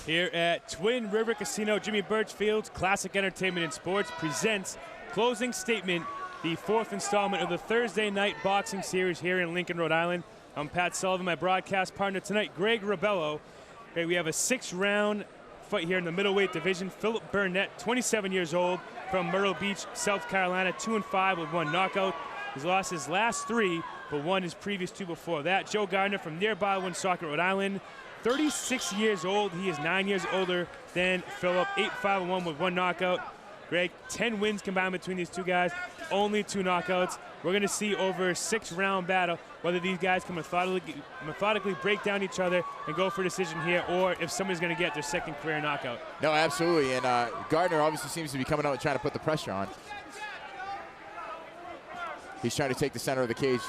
Here at Twin River Casino, Jimmy Birch Field's Classic Entertainment and Sports presents Closing Statement, the fourth installment of the Thursday night boxing series here in Lincoln, Rhode Island. I'm Pat Sullivan, my broadcast partner tonight, Greg Rebello. Okay, we have a 6-round fight here in the middleweight division. Philip Burnett, 27 years old, from Myrtle Beach, South Carolina, 2-5 with 1 knockout. He's lost his last 3, but won his previous 2 before that. Joe Gardner from nearby Woonsocket, Rhode Island, 36 years old. He is 9 years older than Philip, 8-5-1 with 1 knockout. Greg, 10 wins combined between these 2 guys, only 2 knockouts. We're going to see over a 6-round battle whether these guys can methodically break down each other and go for a decision here, or if somebody's going to get their second career knockout. No, absolutely, and Gardner obviously seems to be coming out and trying to put the pressure on. He's trying to take the center of the cage.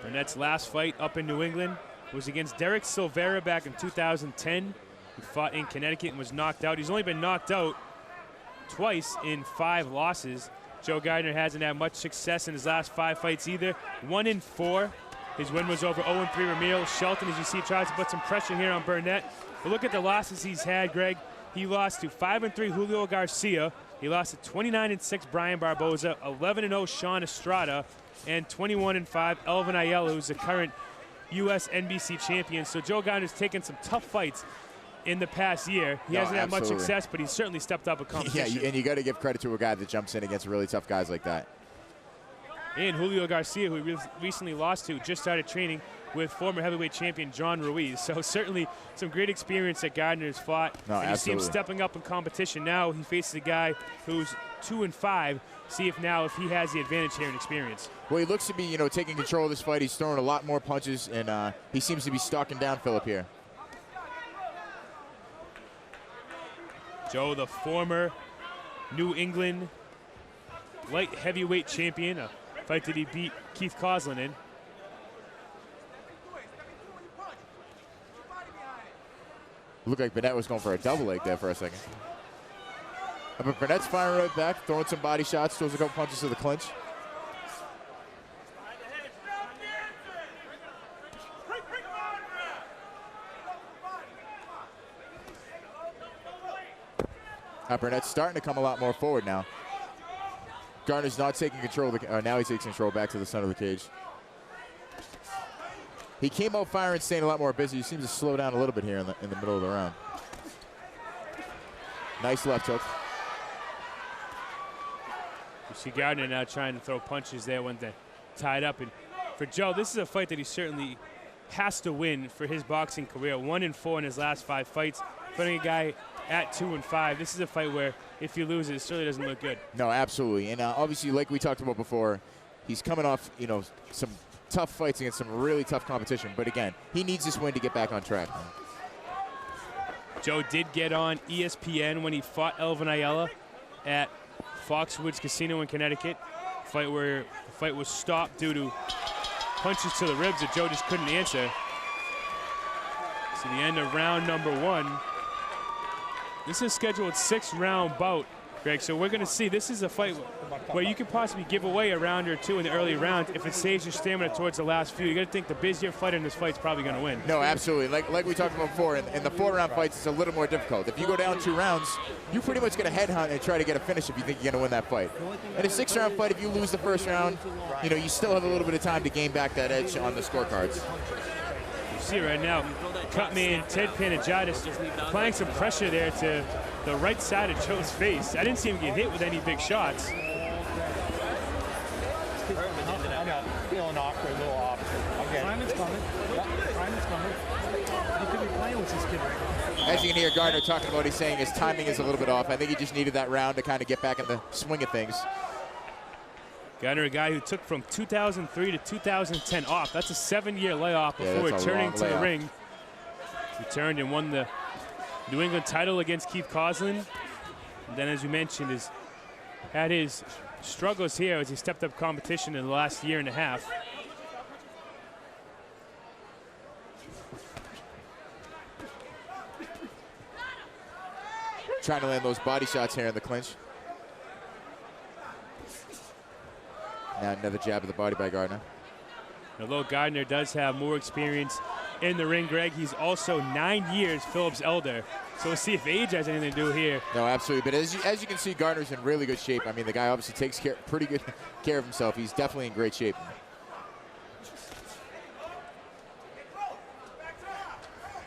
Burnett's last fight up in New England was against Derek Silveira back in 2010. He fought in Connecticut and was knocked out. He's only been knocked out twice in 5 losses. Joe Gardner hasn't had much success in his last 5 fights either. 1-4. His win was over 0-3 Ramiro Shelton. As you see, tries to put some pressure here on Burnett. But look at the losses he's had, Greg. He lost to 5-3 Julio Garcia. He lost to 29-6 Brian Barboza, 11-0 Sean Estrada, and 21-5 Elvin Ayala, who's the current U.S. NBC champion. So Joe Gardner's taken some tough fights in the past year. He hasn't had much success, but he's certainly stepped up a competition. Yeah, and you got to give credit to a guy that jumps in against really tough guys like that. And Julio Garcia, who he recently lost to, just started training with former heavyweight champion John Ruiz. So certainly some great experience that Gardner's fought. No, and you see him absolutely. stepping up in competition now. He faces a guy who's 2-5. See if he has the advantage here in experience. Well, he looks to be, taking control of this fight. He's throwing a lot more punches, and he seems to be stalking down Philip here. Joe, the former New England light heavyweight champion, a fight that he beat Keith Coslin in. Looked like Burnett was going for a double leg there for a second. But Burnett's firing right back, throwing some body shots, throws a couple punches to the clinch. Burnett's starting to come a lot more forward now. Gardner's not taking control of the, now he takes control back to the center of the cage. He came out firing, staying a lot more busy. He seems to slow down a little bit here in the middle of the round. Nice left hook. You see Gardner now trying to throw punches there when they're tied up. And for Joe, this is a fight that he certainly has to win for his boxing career. 1-4 in his last 5 fights. Fighting a guy at 2-5. This is a fight where if you lose it certainly doesn't look good. No, absolutely. And obviously, like we talked about before, he's coming off, some tough fights against some really tough competition. But again, he needs this win to get back on track. Joe did get on ESPN when he fought Elvin Ayala at Foxwoods Casino in Connecticut. Fight where the fight was stopped due to punches to the ribs that Joe just couldn't answer. So the end of round number 1. This is scheduled 6-round bout, Greg. So we're going to see. This is a fight where you could possibly give away a round or 2 in the early rounds if it saves your stamina towards the last few. You got to think the busier fighter in this fight is probably going to win. No, absolutely. Like we talked about before, in the 4-round fights, it's a little more difficult. If you go down 2 rounds, you're pretty much going to headhunt and try to get a finish if you think you're going to win that fight. In a 6-round fight, if you lose the first round, you still have a little bit of time to gain back that edge on the scorecards. You see right now, cut man Ted Panagiotis applying some pressure there to the right side of Joe's face. I didn't see him get hit with any big shots. I'm feeling awkward, a little off. Okay. Simon's coming. Simon's coming. You could be playing with this kid right now. As you can hear Gardner talking about, he's saying his timing is a little bit off. I think he just needed that round to kind of get back in the swing of things. Gardner, a guy who took from 2003 to 2010 off. That's a 7-year layoff before returning to the ring. Returned and won the New England title against Keith Coslin. And then, as you mentioned, has had his struggles here as he stepped up competition in the last year and a half. trying to land those body shots here in the clinch. Now another jab of the body by Gardner. Although Gardner does have more experience in the ring, Greg, he's also 9 years Phillips' elder. So we'll see if age has anything to do here. No, absolutely. But as you can see, Gardner's in really good shape. I mean, the guy obviously takes pretty good care of himself. He's definitely in great shape.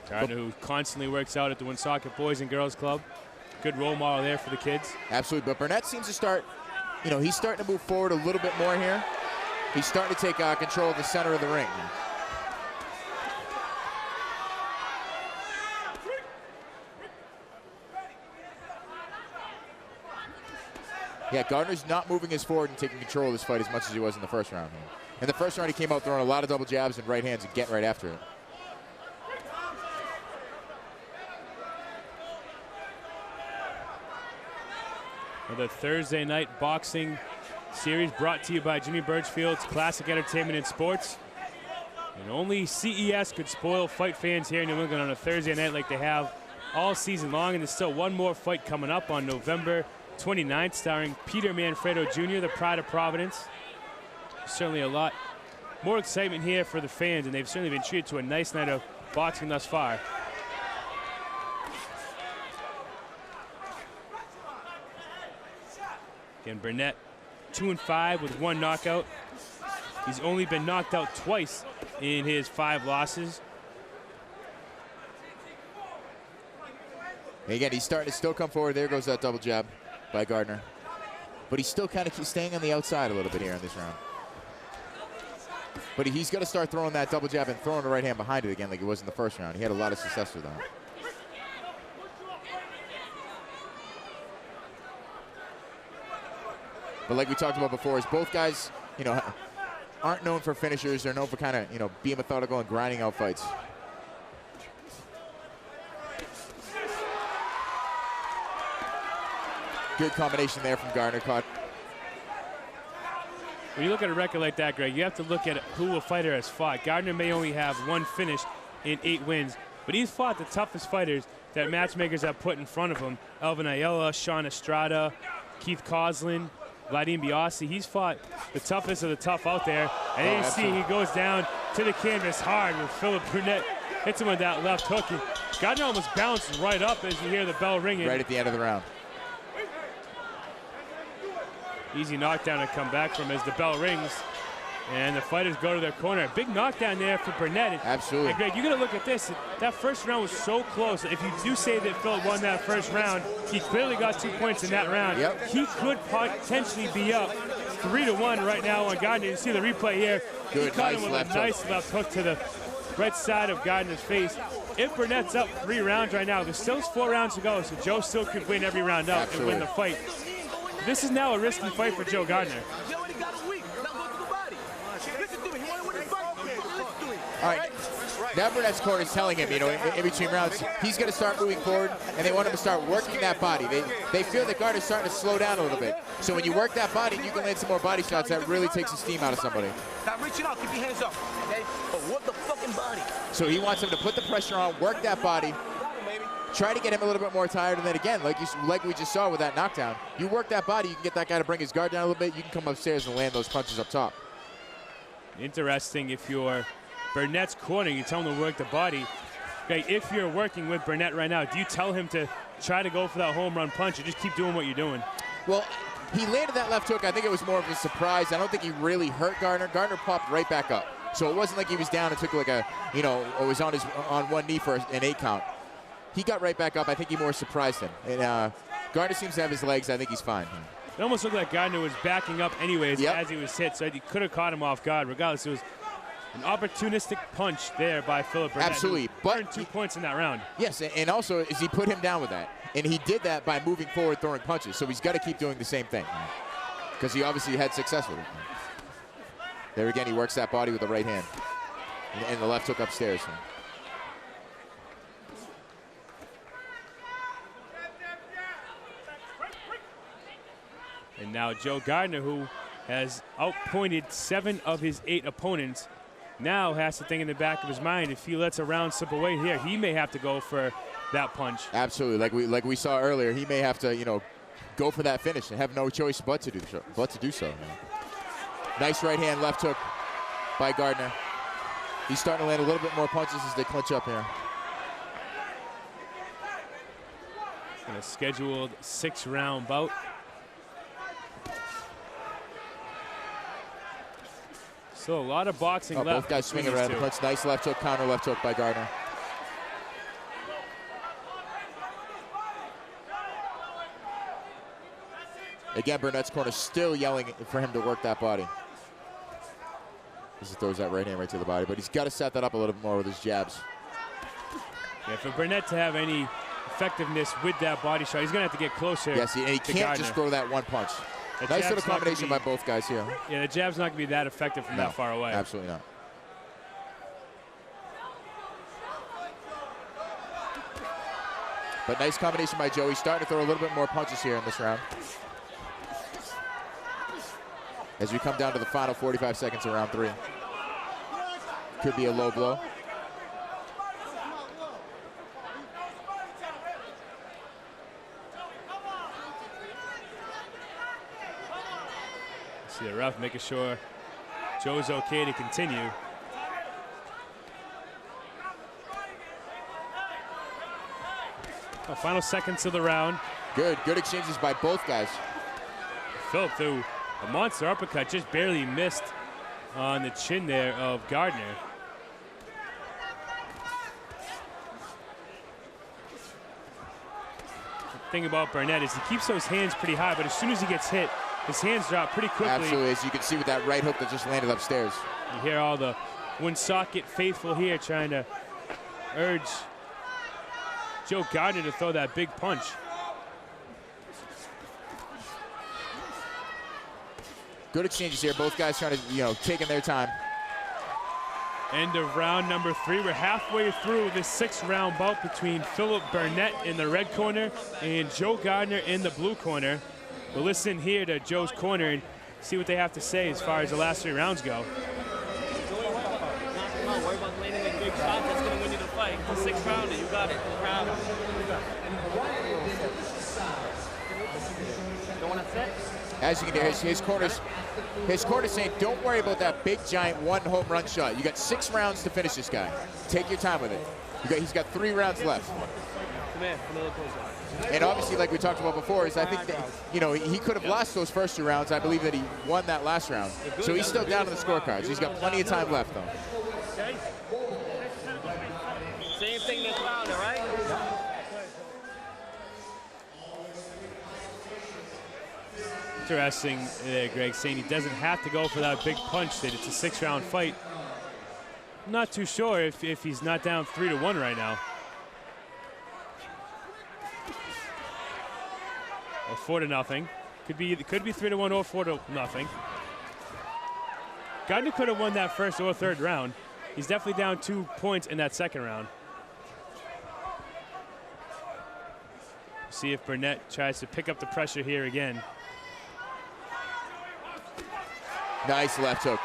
Gardner, who constantly works out at the Woonsocket Boys and Girls Club. Good role model there for the kids. Absolutely. But Burnett seems to start, he's starting to move forward a little bit more here. He's starting to take control of the center of the ring. Yeah, Gardner's not moving us forward and taking control of this fight as much as he was in the first round. In the first round, he came out throwing a lot of double jabs and right hands and getting right after it. The Thursday night boxing series brought to you by Jimmy Birchfield's Classic Entertainment and Sports. And only CES could spoil fight fans here in New England on a Thursday night like they have all season long. And there's still one more fight coming up on November 29th, starring Peter Manfredo Jr., the pride of Providence. Certainly a lot more excitement here for the fans, and they've certainly been treated to a nice night of boxing thus far. Again, Burnett 2-5 with 1 knockout. He's only been knocked out twice in his 5 losses. And again, he's starting to still come forward. There goes that double jab by Gardner. But he's still kind of staying on the outside a little bit here in this round. But he's got to start throwing that double jab and throwing the right hand behind it again like he was in the first round. He had a lot of success with that. But like we talked about before, is both guys, aren't known for finishers. They're known for kind of, being methodical and grinding out fights. Good combination there from Gardner. Caught. When you look at a record like that, Greg, you have to look at who a fighter has fought. Gardner may only have 1 finish in 8 wins, but he's fought the toughest fighters that matchmakers have put in front of him. Elvin Ayala, Sean Estrada, Keith Coslin, Vladimir Biasi. He's fought the toughest of the tough out there. And you see he goes down to the canvas hard with Philip Burnett. Hits him with that left hook. And Gardner almost bounced right up as you hear the bell ringing. Right at the end of the round. Easy knockdown to come back from as the bell rings. And the fighters go to their corner. Big knockdown there for Burnett. Absolutely. And Greg, you got to look at this. That first round was so close. If you do say that Phil won that first round, he clearly got 2 points in that round. Yep. He could potentially be up 3-1 right now on Gardner. You see the replay here. Good, he caught him with left a nice left hook to the right side of Gardner's face. If Burnett's up 3 rounds right now, there's still 4 rounds to go, so Joe still could win every round out. Absolutely. And win the fight. This is now a risky fight for Joe Gardner. All right, now Burnett's corner is telling him, in between rounds, he's going to start moving forward, and they want him to start working that body. They feel that Gardner's starting to slow down a little bit. So when you work that body, you can land some more body shots. That really takes the steam out of somebody. Stop reaching out. Keep your hands up, okay? But work the fucking body. So he wants him to put the pressure on, work that body, try to get him a little bit more tired, and then again, like we just saw with that knockdown, you work that body, you can get that guy to bring his guard down a little bit, you can come upstairs and land those punches up top. Interesting, if you're Burnett's corner, you tell him to work the body. Okay, if you're working with Burnett right now, do you tell him to try to go for that home run punch or just keep doing what you're doing? Well, he landed that left hook. I think it was more of a surprise. I don't think he really hurt Gardner. Gardner popped right back up. So it wasn't like he was down and took like a, or was on one knee for an 8 count. He got right back up. I think he more surprised him. And Gardner seems to have his legs. I think he's fine. It almost looked like Gardner was backing up anyways as he was hit, so he could have caught him off guard. Regardless, it was an opportunistic punch there by Philip Burnett. Absolutely. But earned 2 points in that round. Yes, and also is he put him down with that. And he did that by moving forward, throwing punches. So he's got to keep doing the same thing because he obviously had success with it. There again, he works that body with the right hand and the left hook upstairs. And now Joe Gardner, who has outpointed 7 of his 8 opponents, now has to think in the back of his mind, if he lets a round slip away here, he may have to go for that punch. Absolutely, like we saw earlier, he may have to, you know, go for that finish and have no choice but to do so. Nice right hand left hook by Gardner. He's starting to land a little bit more punches as they clinch up here. In a scheduled 6-round bout. So a lot of boxing left. Both guys swinging around the punch. Nice left hook, counter left hook by Gardner. Again, Burnett's corner still yelling for him to work that body. As he throws that right hand right to the body, but he's got to set that up a little bit more with his jabs. Yeah, for Burnett to have any effectiveness with that body shot, he's going to have to get closer. Yes, and he can't Gardner. Just throw that one punch. Nice little combination by both guys here. Yeah, the jab's not going to be that effective from that far away. Absolutely not. But nice combination by Joe. He's starting to throw a little bit more punches here in this round. As we come down to the final 45 seconds of round 3. Could be a low blow. See the ref making sure Joe's okay to continue. The final seconds of the round. Good exchanges by both guys. Philip threw a monster uppercut, just barely missed on the chin there of Gardner. The thing about Burnett is he keeps those hands pretty high, but as soon as he gets hit, his hands drop pretty quickly. Absolutely, as you can see with that right hook that just landed upstairs. You hear all the Woonsocket faithful here trying to urge Joe Gardner to throw that big punch. Good exchanges here. Both guys trying to, taking their time. End of round number 3. We're halfway through this 6-round bout between Philip Burnett in the red corner and Joe Gardner in the blue corner. We'll listen here to Joe's corner and see what they have to say as far as the last 3 rounds go. Worry about landing a big shot that's going to win you the fight. The 6th rounder, you got it. Don't want to set? As you can hear, his corner's saying, don't worry about that big, giant one home run shot. You got 6 rounds to finish this guy. Take your time with it. He's got 3 rounds left. Come here, another close. And obviously, like we talked about before, is I think that, he could have lost those first 2 rounds. I believe that he won that last round. So he's still down in the scorecards. He's got plenty of time left, though. Okay. Same thing this round, all right? Interesting there, Greg, saying he doesn't have to go for that big punch, that it's a 6-round fight. I'm not too sure if he's not down 3-1 right now. Or 4-0. Could be 3-1 or 4-0. Gardner could have won that first or third round. He's definitely down 2 points in that second round. See if Burnett tries to pick up the pressure here again. Nice left hook.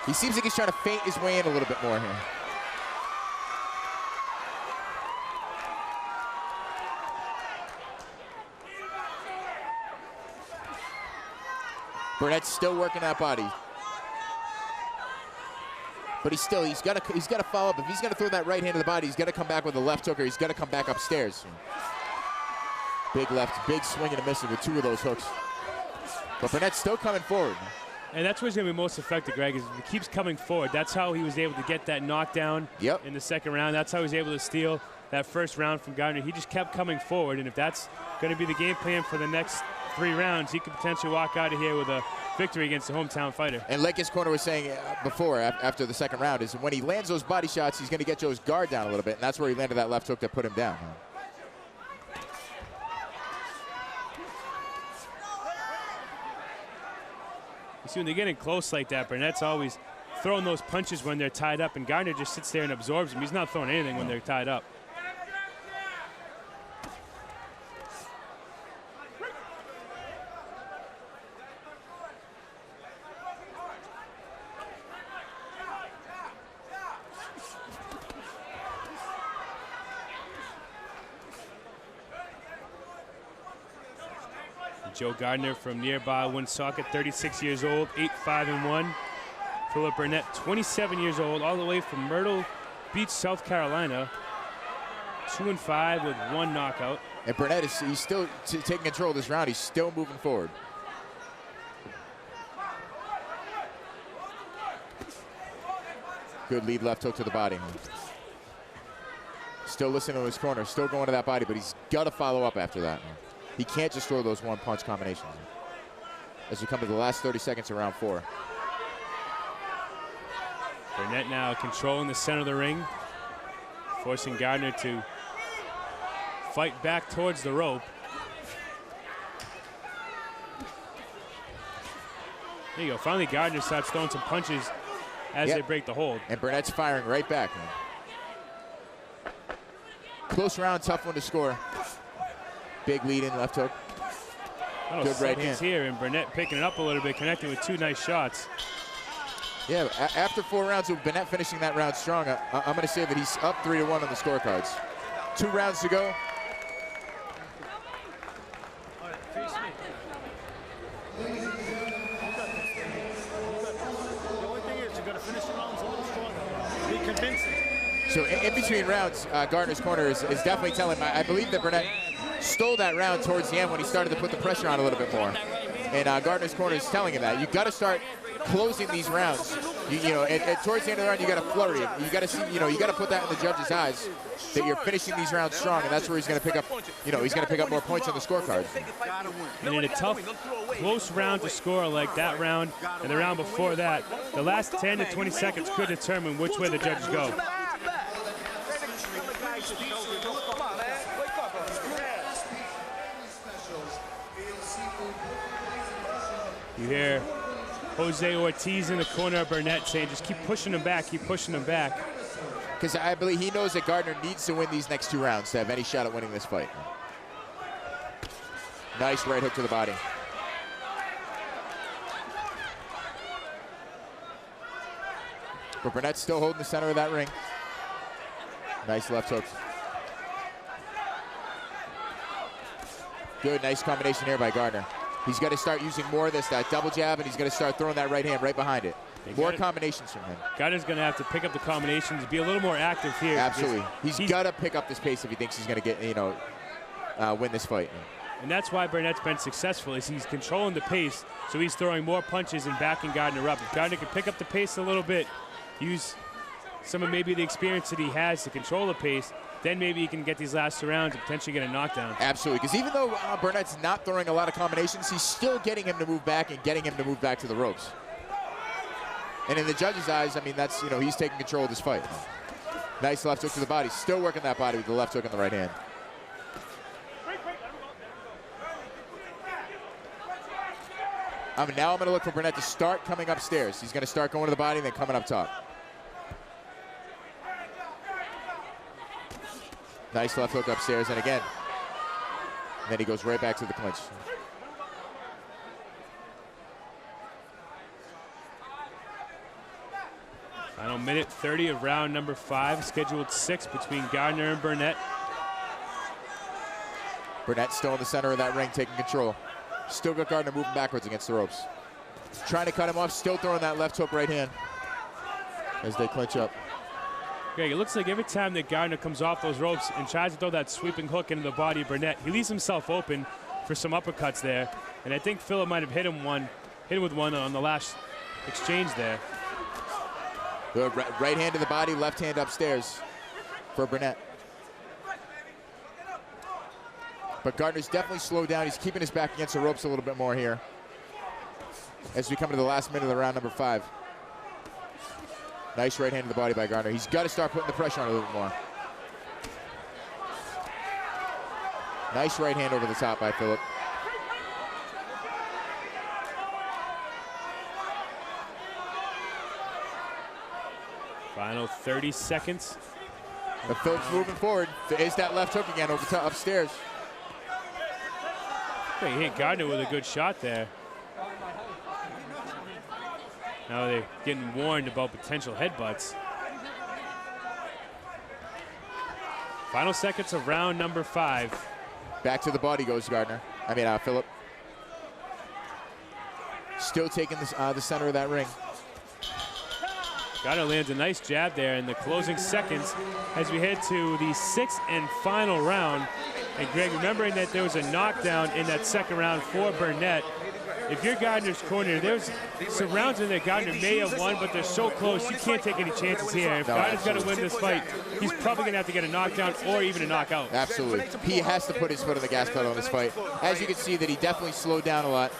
He seems like he's trying to feint his way in a little bit more here. Burnett's still working that body. But he's got to follow up. If he's going to throw that right hand to the body, he's got to come back with a left hook, or he's got to come back upstairs. Big left, big swing and a miss with 2 of those hooks. But Burnett's still coming forward. And that's what's going to be most effective, Greg, is he keeps coming forward. That's how he was able to get that knockdown in the second round. That's how he was able to steal that first round from Gardner. He just kept coming forward, and if that's going to be the game plan for the next 3 rounds, he could potentially walk out of here with a victory against the hometown fighter. And like his corner was saying before, after the second round, is when he lands those body shots, he's going to get Joe's guard down a little bit, and that's where he landed that left hook that put him down. You see, when they're getting close like that, Burnett's always throwing those punches when they're tied up, and Gardner just sits there and absorbs them. He's not throwing anything when they're tied up. Joe Gardner from nearby Woonsocket, 36 years old, 8-5-1. Philip Burnett, 27 years old, all the way from Myrtle Beach, South Carolina, 2-5 with 1 knockout. And Burnett he's still taking control of this round. He's still moving forward. Good lead left hook to the body. Still listening to his corner, still going to that body, but he's got to follow up after that. He can't just throw those one-punch combinations. As we come to the last 30 seconds of round 4. Burnett now controlling the center of the ring, forcing Gardner to fight back towards the rope. There you go. Finally, Gardner starts throwing some punches as they break the hold. And Burnett's firing right back. Close round, tough one to score. Big lead in left hook. Good right hand here, and Burnett picking it up a little bit, connecting with 2 nice shots. Yeah, after 4 rounds, with Burnett finishing that round strong, I'm going to say that he's up 3-1 on the scorecards. 2 rounds to go. So in between rounds, Gardner's corner is definitely telling him. I believe that Burnett stole that round towards the end when he started to put the pressure on a little bit more. And Gardner's corner is telling him that. You've got to start closing these rounds. You know, towards the end of the round, you got to flurry it. You got to see, you got to put that in the judge's eyes that you're finishing these rounds strong, and that's where he's going to pick up, he's going to pick up more points on the scorecard. And in a tough, close round to score like that round and the round before that, the last 10 to 20 seconds could determine which way the judges go. You hear Jose Ortiz in the corner of Burnett saying, just keep pushing him back, keep pushing him back. Because I believe he knows that Gardner needs to win these next 2 rounds to have any shot at winning this fight. Nice right hook to the body. But Burnett's still holding the center of that ring. Nice left hook. Good, nice combination here by Gardner. He's got to start using more of this, that double jab, and he's going to start throwing that right hand right behind it. More combinations from him. Gardner's going to have to pick up the combinations, be a little more active here. Absolutely. He's got to pick up this pace if he thinks he's going to get, win this fight. And that's why Burnett's been successful, is he's controlling the pace, so he's throwing more punches and backing Gardner up. If Gardner can pick up the pace a little bit, use some of maybe the experience that he has to control the pace, then maybe he can get these last 2 rounds and potentially get a knockdown. Absolutely, because even though Burnett's not throwing a lot of combinations, he's still getting him to move back and getting him to move back to the ropes. And in the judge's eyes, I mean, that's, he's taking control of this fight. Nice left hook to the body. Still working that body with the left hook and the right hand. Now I'm going to look for Burnett to start coming upstairs. He's going to start going to the body and then coming up top. Nice left hook upstairs, and again. And then he goes right back to the clinch. Final minute 30 of round number 5, scheduled 6 between Gardner and Burnett. Burnett still in the center of that ring, taking control. Still got Gardner moving backwards against the ropes. Trying to cut him off, still throwing that left hook right hand as they clinch up. Greg, it looks like every time that Gardner comes off those ropes and tries to throw that sweeping hook into the body of Burnett, he leaves himself open for some uppercuts there. And I think Philip might have hit him with one on the last exchange there. Good right hand to the body, left hand upstairs for Burnett. But Gardner's definitely slowed down. He's keeping his back against the ropes a little bit more here as we come to the last minute of the round number 5. Nice right hand to the body by Gardner. He's got to start putting the pressure on a little bit more. Nice right hand over the top by Philip. Final 30 seconds. But Philip's moving forward. There's that left hook again over top, upstairs. He hit Gardner with a good shot there. Now they're getting warned about potential headbutts. Final seconds of round number 5. Back to the body goes Gardner. Philip. still taking the center of that ring. Gardner lands a nice jab there in the closing seconds as we head to the 6th and final round. And Greg, remembering that there was a knockdown in that second round for Burnett, if you're Gardner's corner, there's some rounds in there Gardner may have won, but they're so close, you can't take any chances here. If Gardner's going to win this fight, he's probably going to have to get a knockdown or even a knockout. Absolutely. He has to put his foot on the gas pedal in this fight. As you can see, that he definitely slowed down a lot.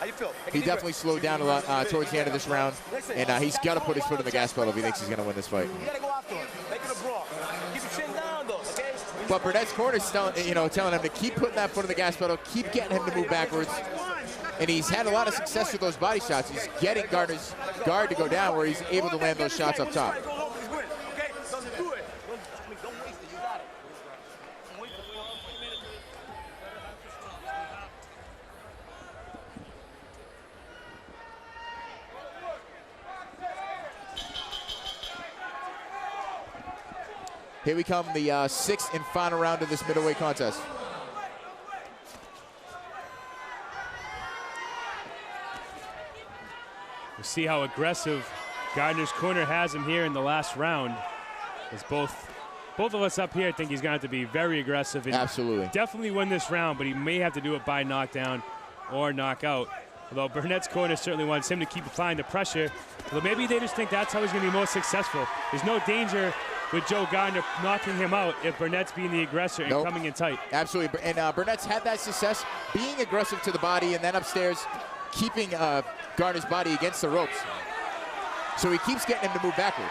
He definitely slowed down a lot towards the end of this round, and he's got to put his foot on the gas pedal if he thinks he's going to win this fight. But Burnett's corner is telling him to keep putting that foot on the gas pedal, keep getting him to move backwards. And he's had a lot of success with those body shots. He's getting Gardner's guard to go down where he's able to land those shots up top. Here we come, the 6th and final round of this middleweight contest. We'll see how aggressive Gardner's corner has him here in the last round. As both of us up here think he's going to have to be very aggressive and absolutely definitely win this round, but he may have to do it by knockdown or knockout. Although Burnett's corner certainly wants him to keep applying the pressure. Although maybe they just think that's how he's going to be most successful. There's no danger with Joe Gardner knocking him out if Burnett's being the aggressor and coming in tight. Absolutely, and Burnett's had that success being aggressive to the body and then upstairs keeping Gardner's body against the ropes. So he keeps getting him to move backwards.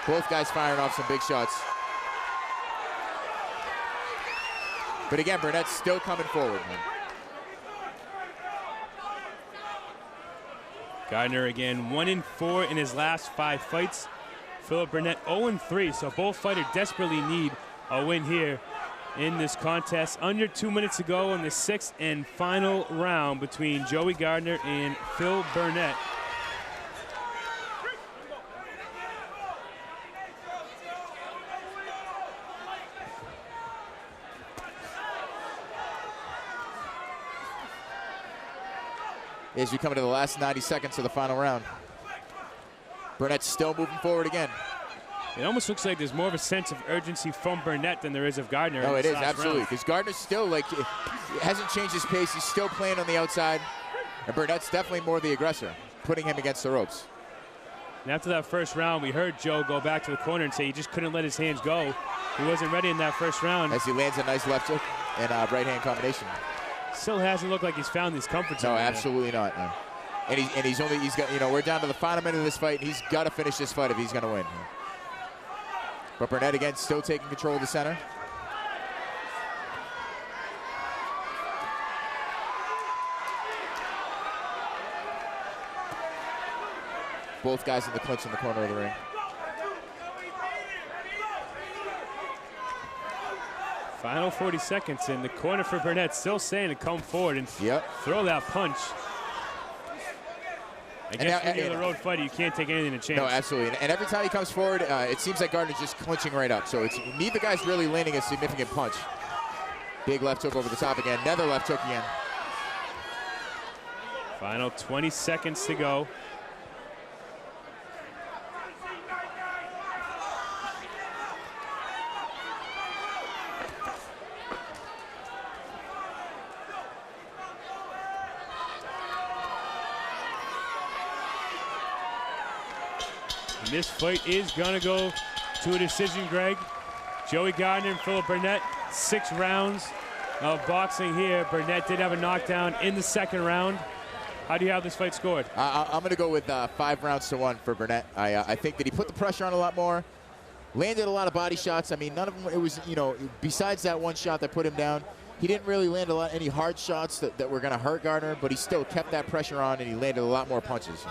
Both guys firing off some big shots. But again, Burnett's still coming forward. Gardner again 1-4 in his last 5 fights. Philip Burnett 0-3, so both fighters desperately need a win here in this contest. Under 2 minutes to go in the 6th and final round between Joey Gardner and Phil Burnett. As we come into the last 90 seconds of the final round. Burnett's still moving forward again. It almost looks like there's more of a sense of urgency from Burnett than there is of Gardner. No, it is, absolutely. Because Gardner's still, like, hasn't changed his pace. He's still playing on the outside. And Burnett's definitely more the aggressor, putting him against the ropes. And after that first round, we heard Joe go back to the corner and say he just couldn't let his hands go. He wasn't ready in that first round. As he lands a nice left hook and right-hand combination. Still hasn't looked like he's found his comfort zone. No, absolutely not. No. And he's got, we're down to the final minute of this fight, and he's got to finish this fight if he's going to win. But Burnett, again, still taking control of the center. Both guys in the clinch in the corner of the ring. Final 40 seconds in the corner for Burnett, still saying to come forward and throw that punch. I guess when you're the road fighter, you can't take anything to chance. No, absolutely. And every time he comes forward, it seems like Gardner's just clinching right up. So neither guy's really landing a significant punch. Big left hook over the top again. Another left hook again. Final 20 seconds to go. This fight is going to go to a decision, Greg. Joey Gardner and Philip Burnett, 6 rounds of boxing here. Burnett did have a knockdown in the second round. How do you have this fight scored? I'm going to go with 5-1 for Burnett. I think that he put the pressure on a lot more, landed a lot of body shots. I mean, none of them, it was, besides that one shot that put him down, he didn't really land any hard shots that were going to hurt Gardner, but he still kept that pressure on and he landed a lot more punches.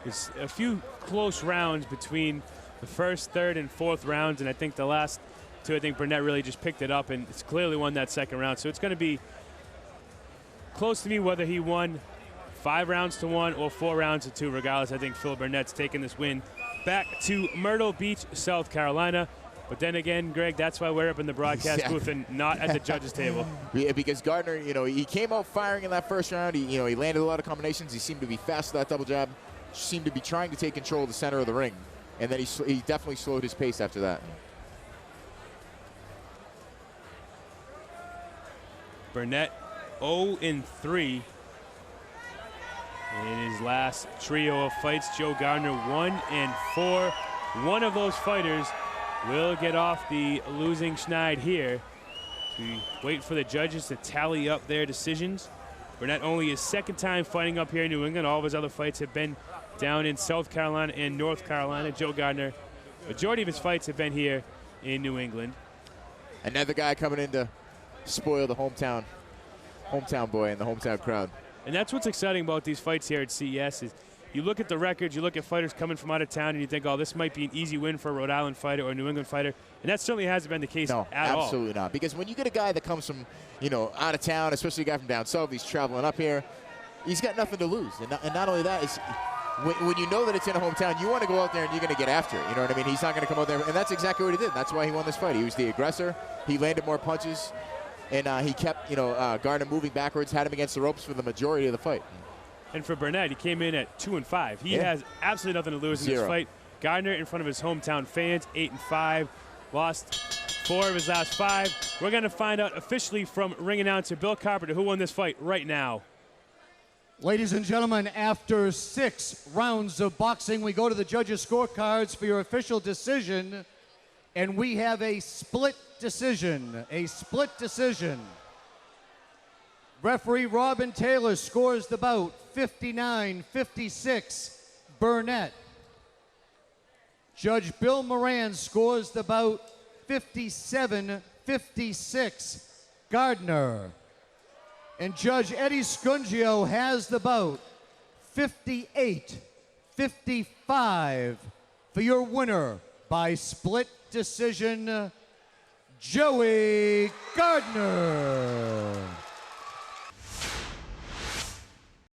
There's a few close rounds between the first, third, and fourth rounds, and I think the last 2, I think Burnett really just picked it up, and it's clearly won that second round. So it's going to be close to me whether he won 5 rounds to 1 or 4 rounds to 2. Regardless, I think Phil Burnett's taking this win back to Myrtle Beach, South Carolina. But then again, Greg, that's why we're up in the broadcast booth and not at the judges' table. Yeah, because Gardner, he came out firing in that first round. He landed a lot of combinations. He seemed to be fast with that double jab. Seemed to be trying to take control of the center of the ring. And then he definitely slowed his pace after that. Burnett 0-3 in his last trio of fights. Joe Gardner 1-4. One of those fighters will get off the losing schneid here. We wait for the judges to tally up their decisions. Burnett only his second time fighting up here in New England. All of his other fights have been down in South Carolina and North Carolina. Joe Gardner, majority of his fights have been here in New England. Another guy coming in to spoil the hometown boy and the hometown crowd. And that's what's exciting about these fights here at CES is you look at the records, you look at fighters coming from out of town, and you think, oh, this might be an easy win for a Rhode Island fighter or a New England fighter. And that certainly hasn't been the case at all. No, absolutely not. Because when you get a guy that comes from, out of town, especially a guy from down south, he's traveling up here, he's got nothing to lose. And not only that, is when you know that it's in a hometown, you want to go out there and you're going to get after it. You know what I mean? He's not going to come out there. And that's exactly what he did. That's why he won this fight. He was the aggressor. He landed more punches. And he kept, Gardner moving backwards, had him against the ropes for the majority of the fight. And for Burnett, he came in at 2-5. He has absolutely nothing to lose in this fight. Gardner in front of his hometown fans, 8-5. Lost 4 of his last 5. We're going to find out officially from ring announcer Bill Carpenter who won this fight right now. Ladies and gentlemen, after 6 rounds of boxing, we go to the judges' scorecards for your official decision. And we have a split decision. Referee Robin Taylor scores the bout 59-56, Burnett. Judge Bill Moran scores the bout 57-56, Gardner. And Judge Eddie Scungio has the bout 58-55 for your winner by split decision, Joey Gardner.